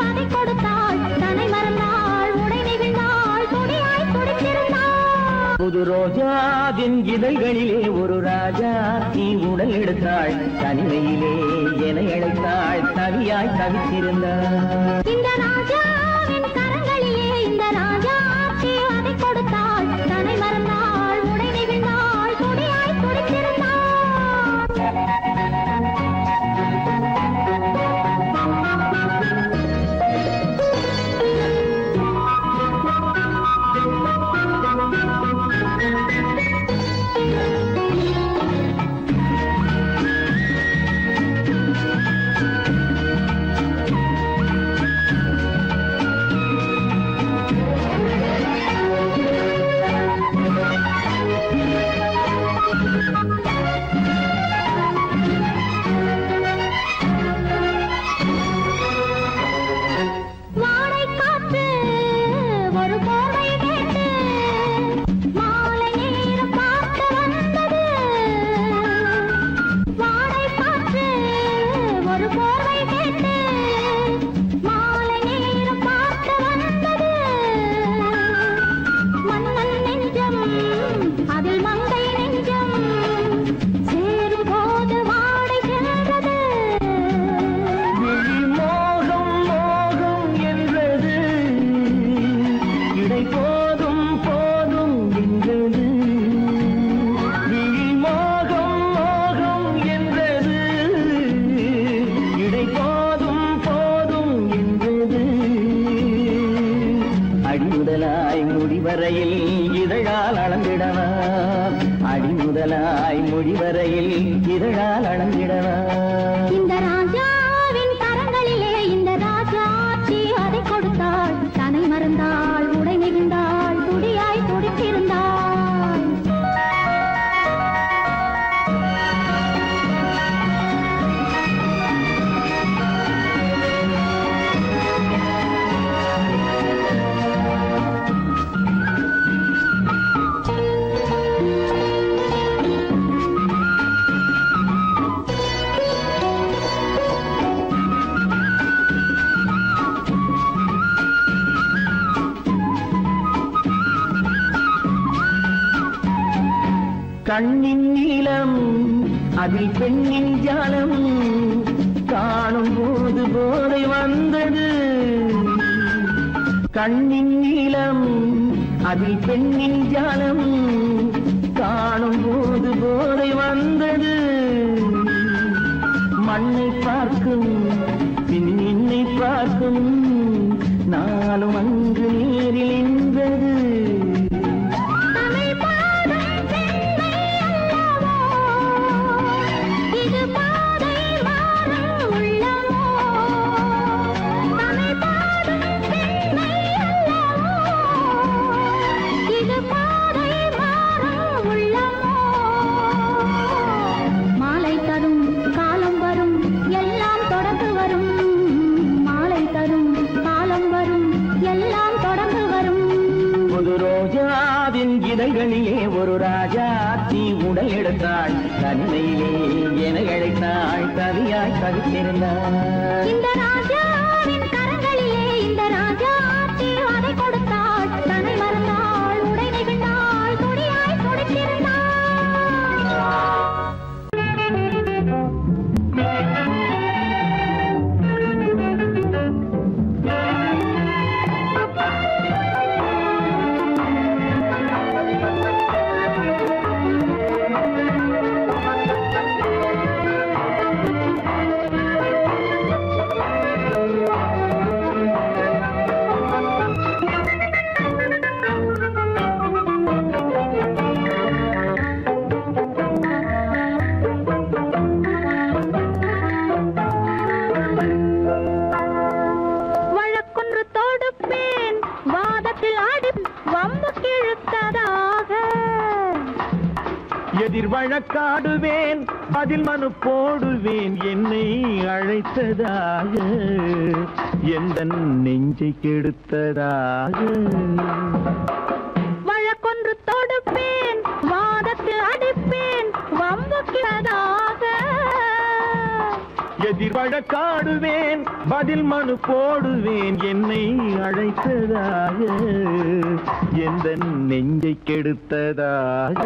அதை கொடுத்தாள், தன்னை மறந்தாள், உடை நெகிழ்ந்தாள், துடியாய் துடித்திருந்தாள். புது ரோஜாவின் இதழ்களிலே ஒரு ராஜா நீ உடல் எடுத்தாள், தனிமையிலே என அழைத்தாள், தனியாய் தவித்திருந்தாள். இந்த ராஜாவின் கரங்களிலே இந்த ராஜா அதை கொடுத்தாள், தன்னை மறந்தாள், உடை நெகிழ்ந்தாள், துடியாய் துடித்திருந்தாள். முடிவரையில் இதழால் அளந்திடவா, அடிமுதலாய் முடிவரையில் இதழால் அளந்திடவா. இந்த ராஜாவின் கரங்களிலே இந்த ராஜாச்சி அதை கொடுத்தாள், தன்னை மறந்தாள், உடை நெகிழ்ந்தாள், துடியாய் துடித்திருந்தாள். கண்ணின் நீளம் அதில் பெண்ணின் ஜாலம், காணும் போது போதை வந்தது. கண்ணின் நீளம் அதில் பெண்ணின் ஜாலம், காணும் போது போதை வந்தது. மண்ணை பார்க்கும் பின் என்னை பார்க்கும் நாளும் அங்கு நேரில் என்பது. இதழ்களிலே ஒரு ராஜா தீ உடல் எடுத்தாள், தனிமையிலே என அழைத்தாள், தவிய துடியாய் தவித்திருந்தாள். இந்த ராஜாவின் கரங்களிலே இந்த ராஜா ஆட்சி அதை கொடுத்தாள். தன்னை மறந்தாள், உடை நெகிழ்ந்தாள், துடியாய் துடித்திருந்தாள். வழக்கொன்று தொடுப்பேன், வாதத்தில் ஆடி வம்புக்கு இழுத்ததாக. எதிர் வழக்காடுவேன், அதில் மனு போடுவேன், என்னை அழைத்ததாக, எந்த நெஞ்சை கெடுத்ததாக. வழக்கொன்று தொடுப்பேன், வாதத்தில் அடிப்பேன், வம்புக்கிறதாக. எதிர் வழக்காடுவேன், பதில் மனு போடுவேன், என்னை அழைத்ததாக, எந்த நெஞ்சை கெடுத்ததாக.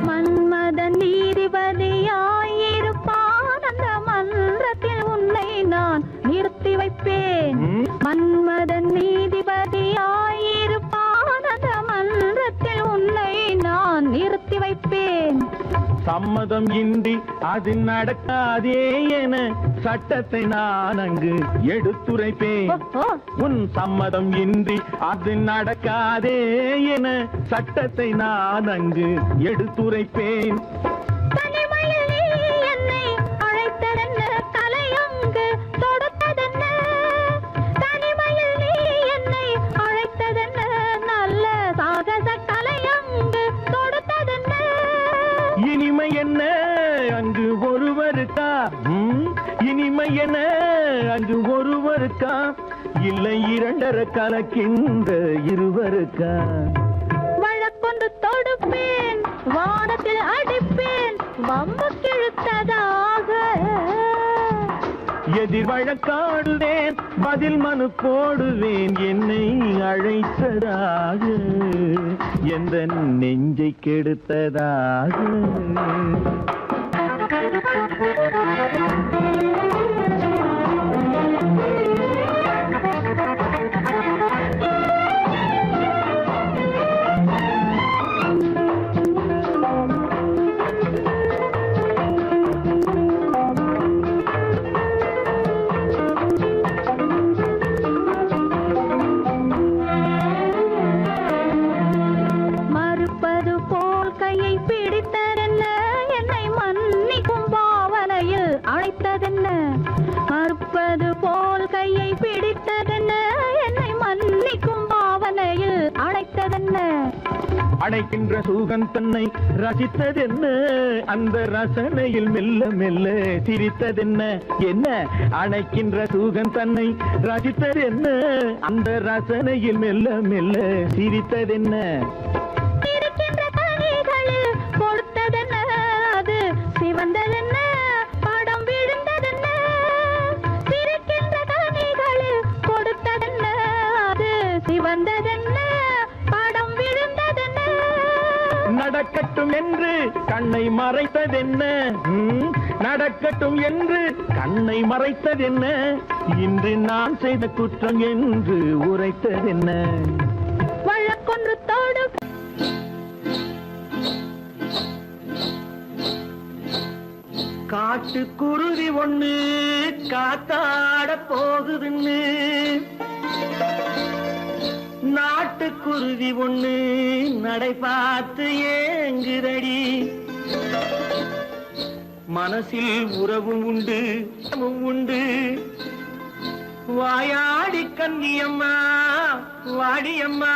மன்மதன் நீதிபதியாயிருப்பான், அந்த மன்றத்தில் உன்னை நான் நிறுத்தி வைப்பேன். மன்மதன் நீதிபதியாயிருப்பான், அந்த மன்றத்தில் உன்னை நான் நிறுத்தி வைப்பேன். சம்மதம் இன்றி அது நடக்காதே என சட்டத்தை நான் அங்கு எடுத்துரைப்பேன். ஓஹோ. உன் சம்மதம் இன்றி அது நடக்காதே என சட்டத்தை நான் அங்கு எடுத்துரைப்பேன். தனிமையில் நீ என்னை அழைத்ததென்ன, தலையங்கு தொடுத்ததென்ன. தனிமையில் நீ என்னை அழைத்ததென்ன, நல்ல சாகச தலையங்கு தொடுத்ததென்ன. இனிமை என்ன அங்கு ஒருவருக்கா? இனிமை என்ன அங்கு ஒருவருக்கா? இல்லை இரண்டரை கலக்கின்ற இருவருக்கா? வழக்கொன்று தொடுப்பேன், வானத்தில் அடிப்பேன், வம்புக்கு இழுத்ததாக. எதிர் வழக்காடுவேன், பதில் மனு போடுவேன், என்னை அழைத்ததாக, எந்த நெஞ்சை கெடுத்ததாக. மறுப்பது போல் கையை பிடித்ததென்ன, என்னை மன்னிக்கும் பாவனையில் அழைத்ததென்ன. மறுப்பது போல் கையை பிடித்ததென்ன, என்னை மன்னிக்கும் பாவனையில் அழைத்ததென்ன. அடைக்கின்ற சுகம் தன்னை ரசித்ததென்ன, அந்த ரசனையில் மெல்ல மெல்ல சிரித்ததென்ன. என்ன அடைக்கின்ற சுகம் தன்னை ரசித்ததென்ன, அந்த ரசனையில் மெல்ல மெல்ல சிரித்ததென்ன. இருக்கின்ற கனிகளில் கொடுத்ததென்ன, அது சிவந்ததென்ன, படம் விழுந்ததென்ன. இருக்கின்ற கனிகளில் கொடுத்ததென்ன, அது சிவந்ததென்ன, படம் விழுந்ததென்ன. நடக்கட்டும் என்று கண்ணை மறைத்ததென்ன, நடக்கட்டும் என்று கண்ணை மறைத்ததென்ன, இன்று நான் செய்த குற்றம் என்று உரைத்ததென்ன. வழக்கொன்று தொடு காட்டுக்குருவி ஒண்ணு காத்தாட போகுதுன்னு, நாட்டுக்குருவி ஒண்ணு நடை பார்த்து ஏங்குதடி. மனசில் உறவும் உண்டு உண்டு, வாயாடி கன்னியம்மா வாடியம்மா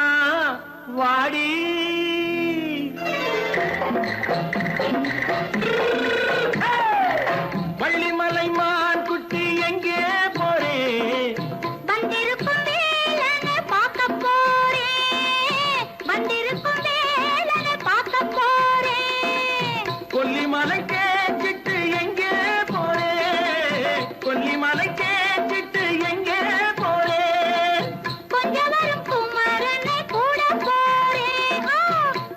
வாடி. வள்ளிமலை மான் குட்டி எங்கே போறே? வந்திருக்கும் வேலனை பார்க்க போறேன், வந்திருக்கும் வேலனை பார்க்க போறேன். கொல்லிமலை கேச்சிட்டு எங்கே போறே? கொல்லிமலை கேச்சிட்டு எங்கே போறே? கொஞ்சம் வரும் குமரனை கூட போறேன்,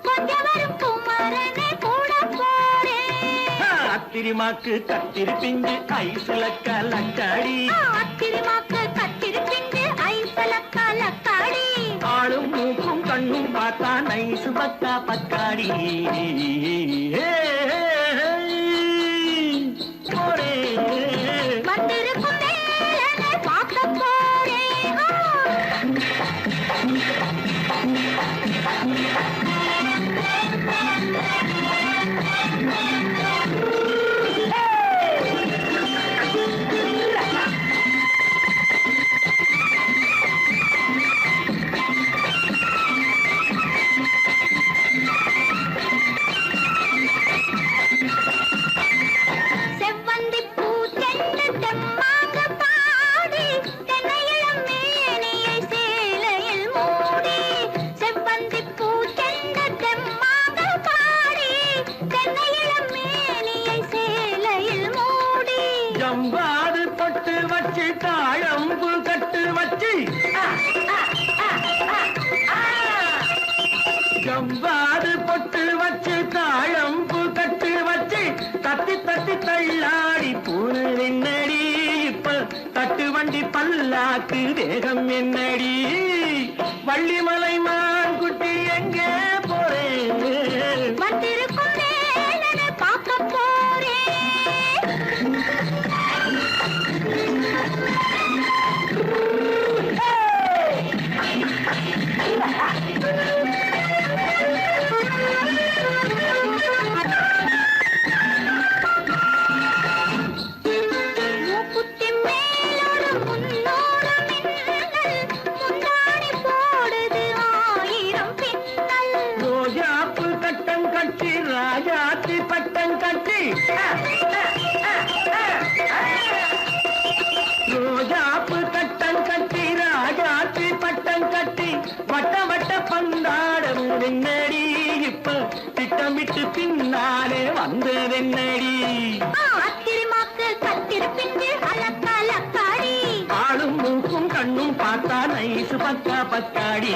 கொஞ்சம் வரும் குமரனை கூட போறேன். அத்திரிமாக்கு கத்திருப்பிஞ்சு ஐசுல கலக்காடி, அத்திரிமாக்கு கத்திருப்பிஞ்சு ஐசல கலக்காடி. ஆளும் மூக்கும் கண்ணும் பார்த்தா நைசு பக்கா பக்காடி. போரே வந்திருக்கும் வேலனை பார்க்க போறேன். செவ்வந்தி பூ தென்ன தெம்மாக பாடி, தென்னையிளம் மேனியை சேலையில் மூடி. செவ்வந்தி பூ தென்ன தெம்மாக பாடி, தென்னையிளம் மேனியை சேலையில் மூடி. ஜம்பாது பட்டு வச்சு தாழம்பு கட்டு வச்சு, ஜம்பாது பொட்டு வச்சு தாழம்பு கட்டு வச்சு, தட்டி தட்டி தள்ளாடி பூனு என்னடி. இப்ப தட்டு வண்டி பல்லாக்கு வேகம் என்னடி. வள்ளிமலை மான் குட்டி எங்கே போறேன்? வந்திருக்கும் வேலனை பார்க்க போறேன். மூக்குத்தி மேலோடு முன்னோடு மின்னல், முந்தாணி போடுது ஆயிரம் பின்னல். ரோஜாப்பு கட்டம் கட்டி ராஜாத்தி பட்டம் கட்டி, ரோஜாப்பு கட்டம் கட்டி ராஜாத்தி பட்டம் கட்டி, வட்ட வட்ட பந்தாடம் என்னடி. இப்ப திட்டமிட்டு பின்னாலே வந்து என்னடி. அத்திரிமாக்கு கத்திருப்பிஞ்சு அலக்காடி. ஆளும் மூக்கும் கண்ணும் பார்த்தா நைசு பக்கா பக்காடி.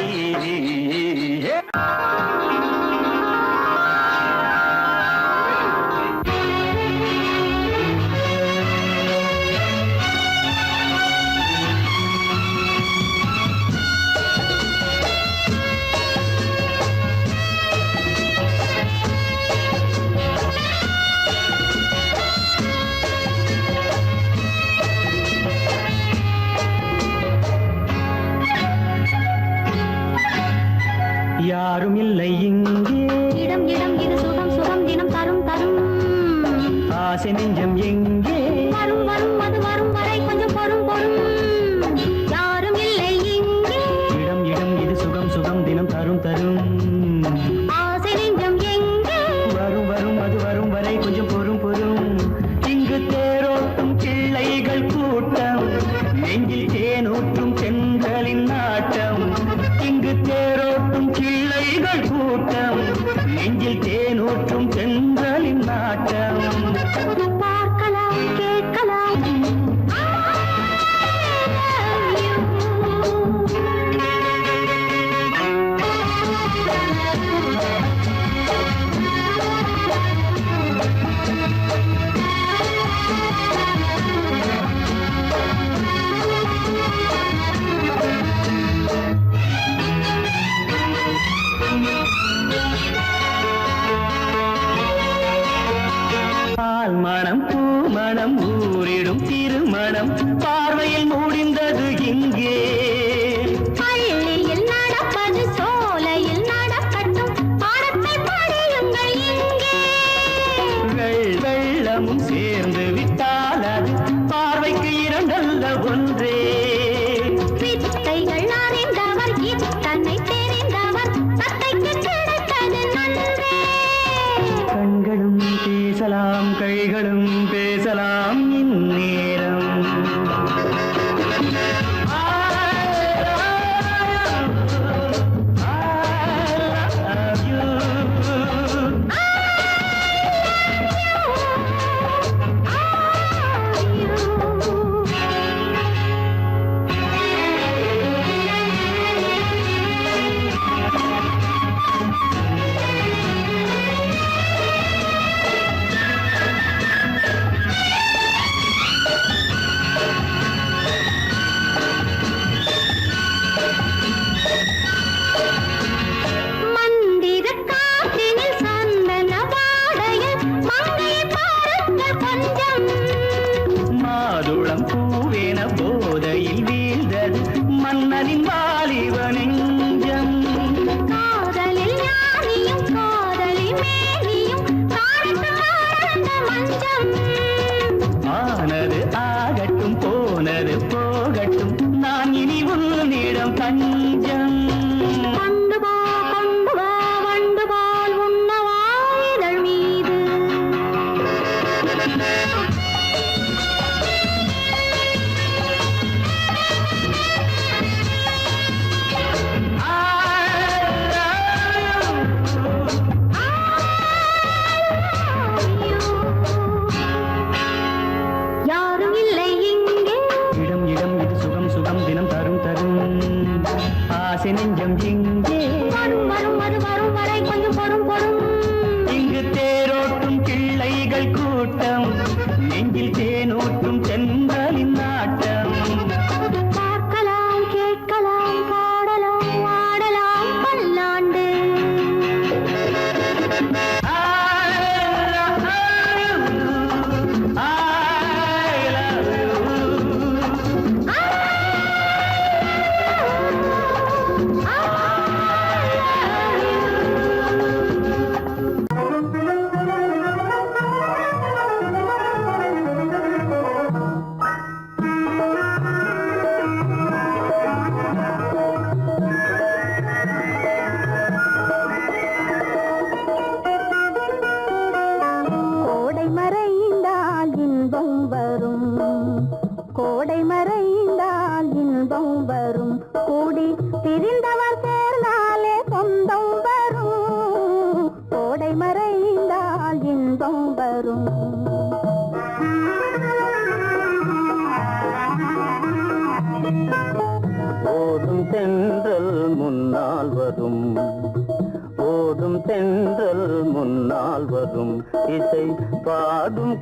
யாரும் இல்லை இங்கே, இடம் இடம் இது சுகம் சுகம் தினம் தரும் தரும். ஆசை நெஞ்சம் எங்கே? வரும் வரும் அது வரும் வரை கொஞ்சம் பொறும் பொறும். யாரும் இல்லை இங்கே, இடம் இடம் இது சுகம் சுகம் தினம் தரும் தரும். ஆசை நெஞ்சம் எங்கே? வரும் வரும் அது வரும் வரை கொஞ்சம் பொறும் பொறும். இங்கு தேரோட்டும் கிள்ளைகள் கூட்டம், நெஞ்சில் தேனூற்றும் தென்றலின் நாட்டம். இங்கு தேரோட்டும் கிள்ளைகள் கூட்டம், நெஞ்சில் தேனூற்றும் தென்றலின் நாட்டம். பார்க்கலாம் கேட்கலாம். பால் மணம் பூ மணம்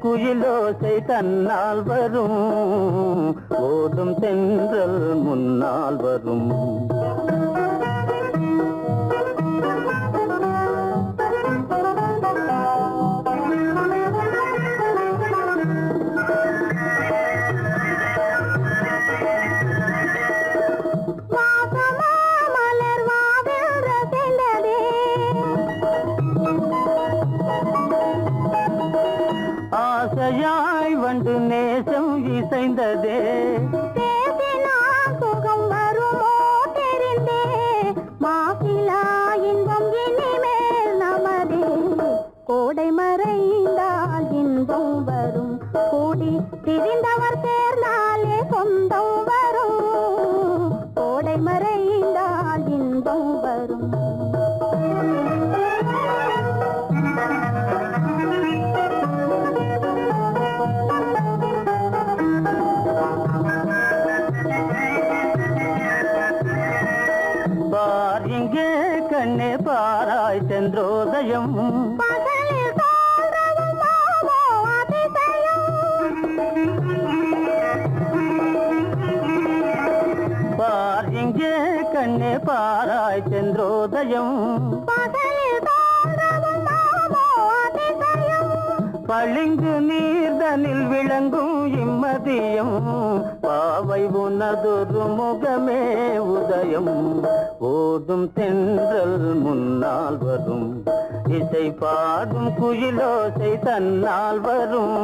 குயிலோசை தன்னால் வரும் ஓடும் தென்றல் முன்னால் வரும் ஆசையாய் வந்து நேசம் இசைந்ததே சுகம் வருமோ தெரிந்தே மாசிலா இன்பம் இனிமேல் நமதே கோடை மறைந்தால் இன்பம் வரும் கூடி திரிந்தவர் சேர்ந்தாலே சொந்தம் வரும் கோடை மறைந்தால் இன்பம் வரும் இங்கே கண்ணே பாராய் சென்றோதயம் பார் இங்கே கண்ணே பாராய் சென்றோதயம் பளிங்கு நீர்தனில் விளங்கும் இம்மதியம் பாவை உனதொரு முகமே உதயம் ஓடும் தென்றல் முன்னால் வரும் இசை பாடும் குயிலோசை தன்னால் வரும்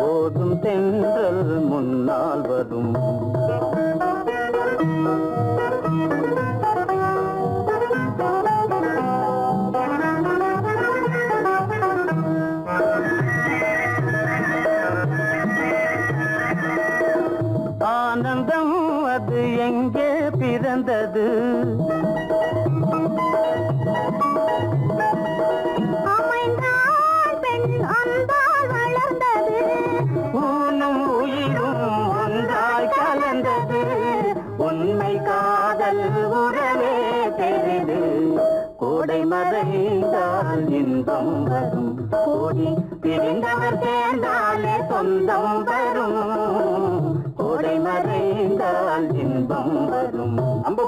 ஓடும் தென்றல் முன்னால் வரும் ஆனந்தம் அது எங்கே பிறந்தது? அமைந்தாள் பெண் அன்பால் வளர்ந்தது. ஊனும் உயிரும் ஒன்றாய் கலந்தது. உண்மை காதல் உறவே தெரிது. கோடை மறைந்தால் இன்பம் வரும். கோடி பிரிந்தவர் சேர்ந்தாலே சொந்தம் வரும். கோடை மறைந்தால் இன்பம் வரும். அம்பு